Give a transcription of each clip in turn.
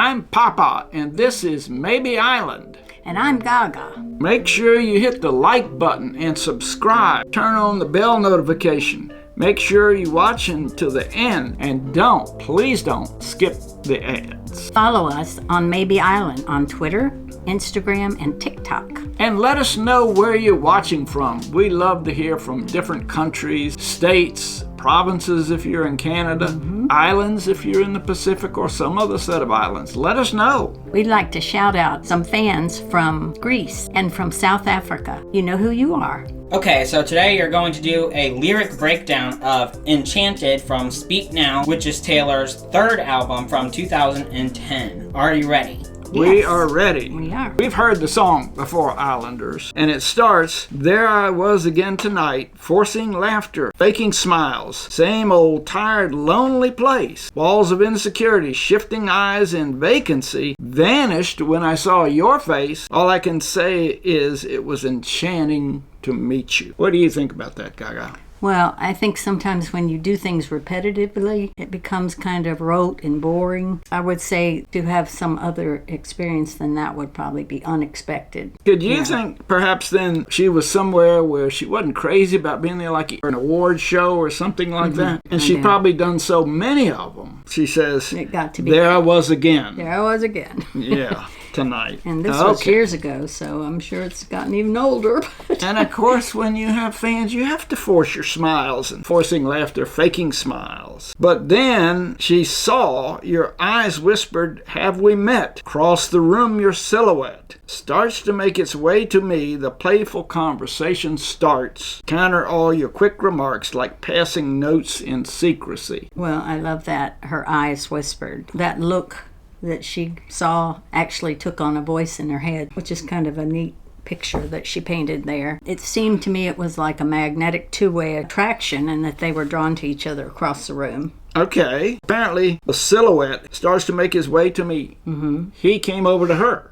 I'm Papa, and this is Mabie Island. And I'm Gaga. Make sure you hit the like button and subscribe. Turn on the bell notification. Make sure you watch until the end, and please don't skip the ads. Follow us on Mabie Island on Twitter, Instagram, and TikTok. And let us know where you're watching from. We love to hear from different countries, states, provinces if you're in Canada, islands if you're in the Pacific or some other set of islands. Let us know. We'd like to shout out some fans from Greece and from South Africa. You know who you are. Okay, so today you're going to do a lyric breakdown of Enchanted from Speak Now, which is Taylor's third album from 2010. Are you ready? We are ready. We are. We've heard the song before, Islanders, and it starts, there I was again tonight, forcing laughter, faking smiles, same old tired, lonely place, walls of insecurity, shifting eyes in vacancy, vanished when I saw your face. All I can say is it was enchanting to meet you. What do you think about that, Gaga? Well, I think sometimes when you do things repetitively, it becomes kind of rote and boring. I would say to have some other experience than that would probably be unexpected. Could you think perhaps then she was somewhere where she wasn't crazy about being there, like an award show or something like that? And she'd probably done so many of them. She says, it got to be there I was again. There I was again. Yeah. Tonight. And this was years ago, so I'm sure it's gotten even older. And of course, when you have fans, you have to force your smiles and forcing laughter, faking smiles. But then she saw, your eyes whispered, have we met? Across the room, your silhouette starts to make its way to me. The playful conversation starts. Counter all your quick remarks like passing notes in secrecy. Well, I love that. Her eyes whispered. That look that she saw actually took on a voice in her head, which is kind of a neat picture that she painted there. It seemed to me it was like a magnetic two-way attraction and that they were drawn to each other across the room. Okay. Apparently, the silhouette starts to make his way to me. He came over to her.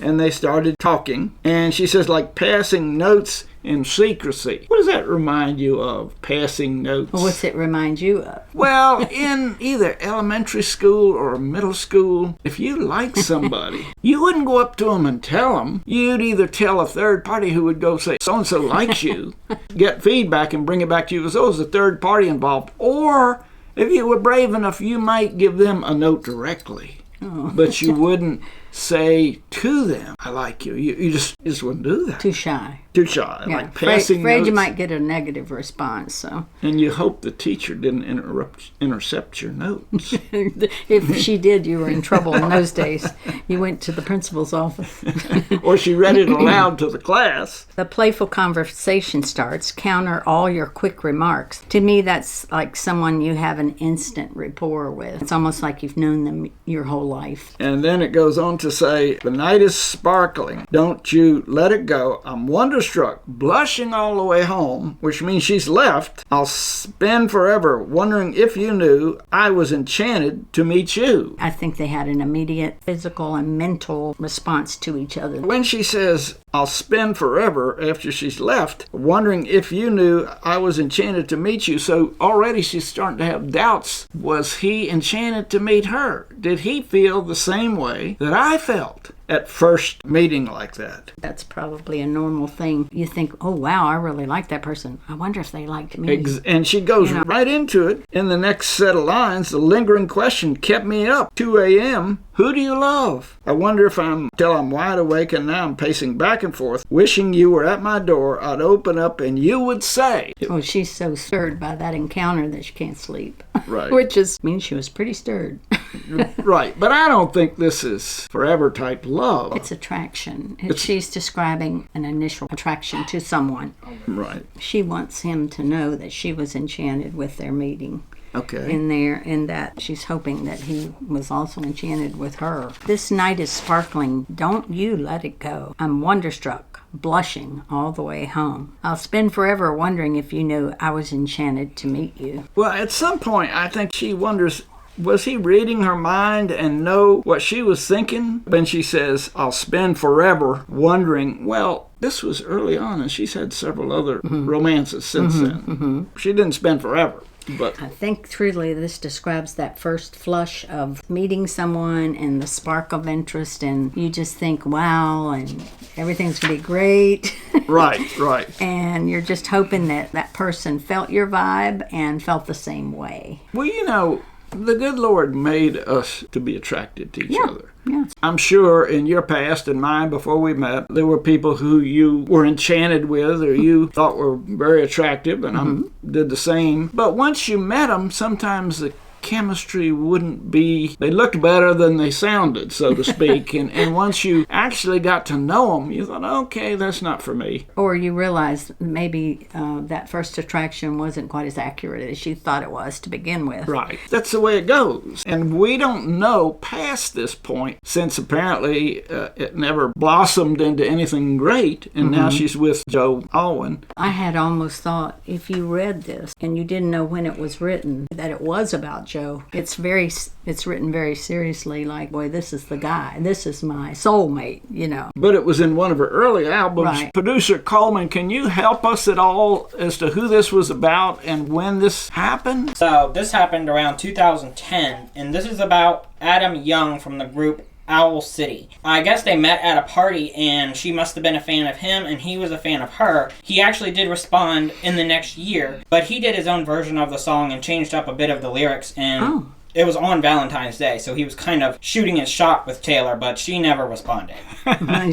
And they started talking. And she says, like passing notes in secrecy. What does that remind you of, passing notes? Well, what's it remind you of? Well, in either elementary school or middle school, if you like somebody, you wouldn't go up to them and tell them. You'd either tell a third party who would go say, so-and-so likes you, get feedback and bring it back to you as, oh, there's a third party involved. Or if you were brave enough, you might give them a note directly. But you wouldn't say to them, I like you. You just wouldn't do that. Too shy. Too shy. Yeah, like passing afraid notes. you might get a negative response. So. And you hope the teacher didn't intercept your notes. If she did, you were in trouble in those days. You went to the principal's office. Or she read it aloud to the class. The playful conversation starts. Counter all your quick remarks. To me, that's like someone you have an instant rapport with. It's almost like you've known them your whole life. And then it goes on to say, the night is sparkling. Don't you let it go. I'm wonderstruck, blushing all the way home, which means she's left. I'll spend forever wondering if you knew I was enchanted to meet you. I think they had an immediate physical and mental response to each other. When she says, I'll spend forever after she's left, wondering if you knew I was enchanted to meet you. So already she's starting to have doubts. Was he enchanted to meet her? Did he feel the same way that I felt at first meeting like that? That's probably a normal thing. You think, oh, wow, I really like that person. I wonder if they liked me. And she goes right into it. In the next set of lines, the lingering question kept me up. 2 a.m., who do you love? I wonder if till I'm wide awake and now I'm pacing back and forth, wishing you were at my door. I'd open up and you would say. Oh, she's so stirred by that encounter that she can't sleep. Right. Which means she was pretty stirred. Right. But I don't think this is forever type love. It's attraction. She's describing an initial attraction to someone. Right. She wants him to know that she was enchanted with their meeting. Okay. In that she's hoping that he was also enchanted with her. This night is sparkling. Don't you let it go. I'm wonderstruck, blushing all the way home. I'll spend forever wondering if you knew I was enchanted to meet you. Well, at some point, I think she wonders, was he reading her mind and know what she was thinking? When she says, I'll spend forever wondering, well, This was early on, and she's had several other romances since then. She didn't spend forever. But I think truly this describes that first flush of meeting someone and the spark of interest, and you just think, wow, and everything's going to be great. Right. And you're just hoping that that person felt your vibe and felt the same way. Well, the good Lord made us to be attracted to each other. Yeah. I'm sure in your past and mine before we met, there were people who you were enchanted with or you thought were very attractive, and I did the same. But once you met them, sometimes the chemistry wouldn't be, they looked better than they sounded, so to speak. and once you actually got to know them, you thought, okay, that's not for me. Or you realized maybe that first attraction wasn't quite as accurate as you thought it was to begin with. Right. That's the way it goes. And we don't know past this point, since apparently it never blossomed into anything great, and now she's with Joe Alwyn. I had almost thought if you read this and you didn't know when it was written, that it was about Joe. It's written very seriously, like, boy, this is the guy. This is my soulmate, But it was in one of her early albums. Right. Producer Coleman, can you help us at all as to who this was about and when this happened? So this happened around 2010, and this is about Adam Young from the group Owl City. I guess they met at a party, and she must have been a fan of him, and he was a fan of her. He actually did respond in the next year, but he did his own version of the song and changed up a bit of the lyrics, and it was on Valentine's Day, so he was kind of shooting his shot with Taylor, but she never responded.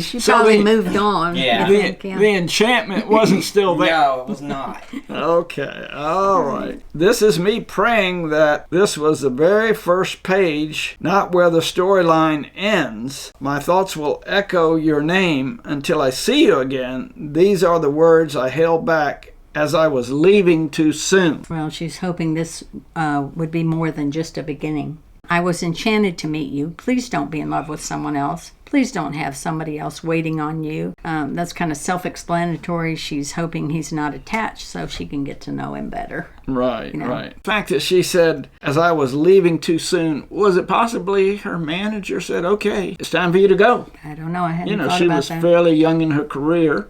She probably moved on. Yeah. The enchantment wasn't still there. No, it was not. Okay, all right. This is me praying that this was the very first page, not where the storyline ends. My thoughts will echo your name until I see you again. These are the words I held back as I was leaving too soon. Well, she's hoping this would be more than just a beginning. I was enchanted to meet you. Please don't be in love with someone else. Please don't have somebody else waiting on you. That's kind of self-explanatory. She's hoping he's not attached so she can get to know him better. Right. The fact that she said, as I was leaving too soon, was it possibly her manager said, okay, it's time for you to go? I don't know. I hadn't thought she about was that. fairly young in her career.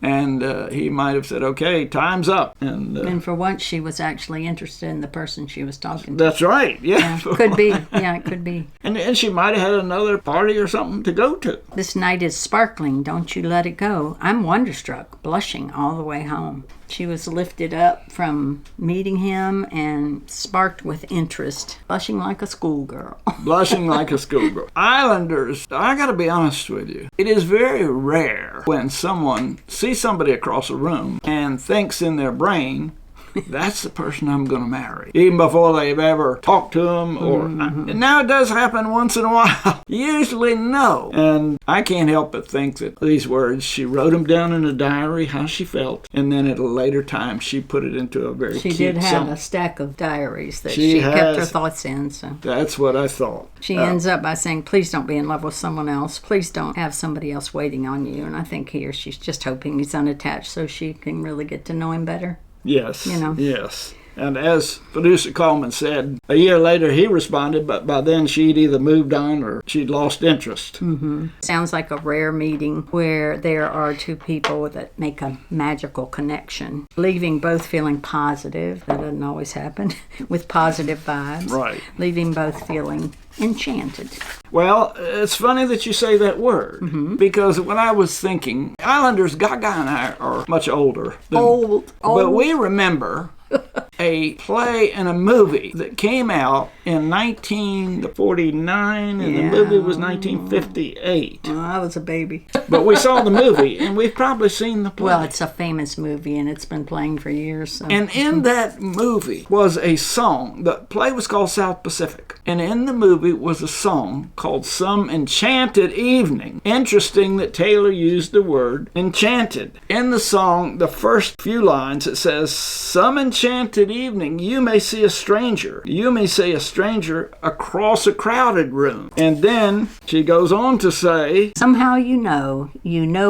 And he might have said, okay, time's up. And for once, she was actually interested in the person she was talking to. That's right, yeah. Could be. Yeah, it could be. And she might have had another party or something to go to. This night is sparkling, don't you let it go. I'm wonderstruck, blushing all the way home. She was lifted up from meeting him and sparked with interest, blushing like a schoolgirl. Blushing like a schoolgirl. Islanders, I got to be honest with you. It is very rare when someone sees somebody across a room and thinks in their brain, that's the person I'm going to marry, even before they've ever talked to them. Or now it does happen once in a while. Usually no. And I can't help but think that these words, she wrote them down in a diary, how she felt, and then at a later time she put it into a very cute She did have song. a stack of diaries that she kept her thoughts in. So that's what I thought. She ends up by saying, please don't be in love with someone else. Please don't have somebody else waiting on you. And I think here she's just hoping he's unattached so she can really get to know him better. Yes, yes. And as producer Coleman said, a year later he responded, but by then she'd either moved on or she'd lost interest. Sounds like a rare meeting where there are two people that make a magical connection, leaving both feeling positive. That doesn't always happen, with positive vibes. Right. Leaving both feeling enchanted. Well, it's funny that you say that word, because when I was thinking, Islanders, Gaga and I are much older. But we remember a play and a movie that came out in 1949, and the movie was 1958. I was a baby. But we saw the movie, and we've probably seen the play. Well, it's a famous movie, and it's been playing for years. So. And in that movie was a song. The play was called South Pacific. And in the movie was a song called Some Enchanted Evening. Interesting that Taylor used the word enchanted. In the song, the first few lines, it says, some enchanted evening, you may see a stranger. You may see a stranger across a crowded room. And then she goes on to say, somehow you know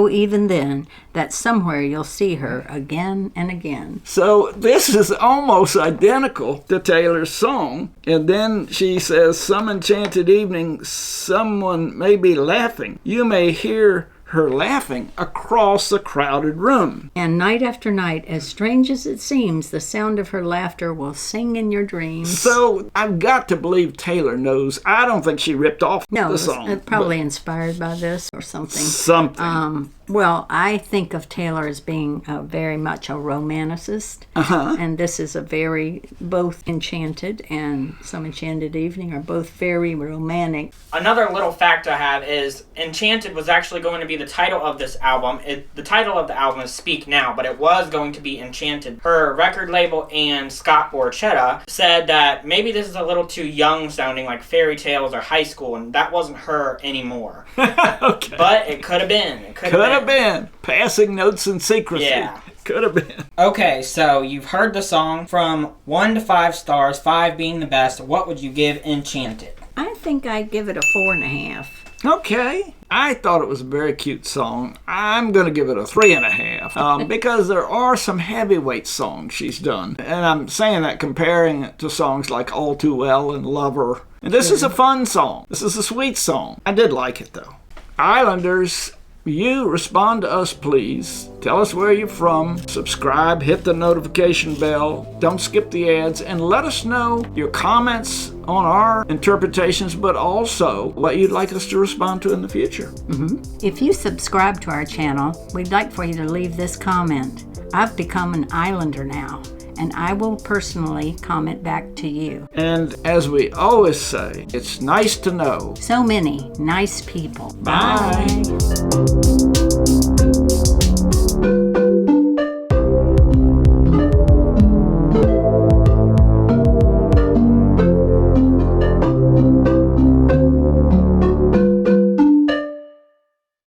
even then, that somewhere you'll see her again and again. So this is almost identical to Taylor's song. And then she says, some enchanted evening, someone may be laughing. You may hear her laughing across the crowded room. And night after night, as strange as it seems, the sound of her laughter will sing in your dreams. So I've got to believe Taylor knows. I don't think she ripped off the song. No, probably inspired by this or something. Something. Well, I think of Taylor as being very much a romanticist. And this is both Enchanted and Some Enchanted Evening are both very romantic. Another little fact I have is Enchanted was actually going to be the title of this album. The title of the album is Speak Now, but it was going to be Enchanted. Her record label and Scott Borchetta said that maybe this is a little too young sounding, like fairy tales or high school, and that wasn't her anymore. Okay. But it could have been. It could have been. Passing notes in secrecy. Yeah. Could have been. Okay, so you've heard the song. From 1 to 5 stars, 5 being the best, what would you give Enchanted? I think I'd give it a 4.5. Okay. I thought it was a very cute song. I'm going to give it a 3.5 because there are some heavyweight songs she's done. And I'm saying that comparing it to songs like All Too Well and Lover. And this is a fun song. This is a sweet song. I did like it, though. Islanders, you respond to us, please. Tell us where you're from. Subscribe, hit the notification bell. Don't skip the ads. And let us know your comments on our interpretations, but also what you'd like us to respond to in the future. If you subscribe to our channel, we'd like for you to leave this comment. I've become an Islander now, and I will personally comment back to you. And as we always say, it's nice to know So many nice people. Bye.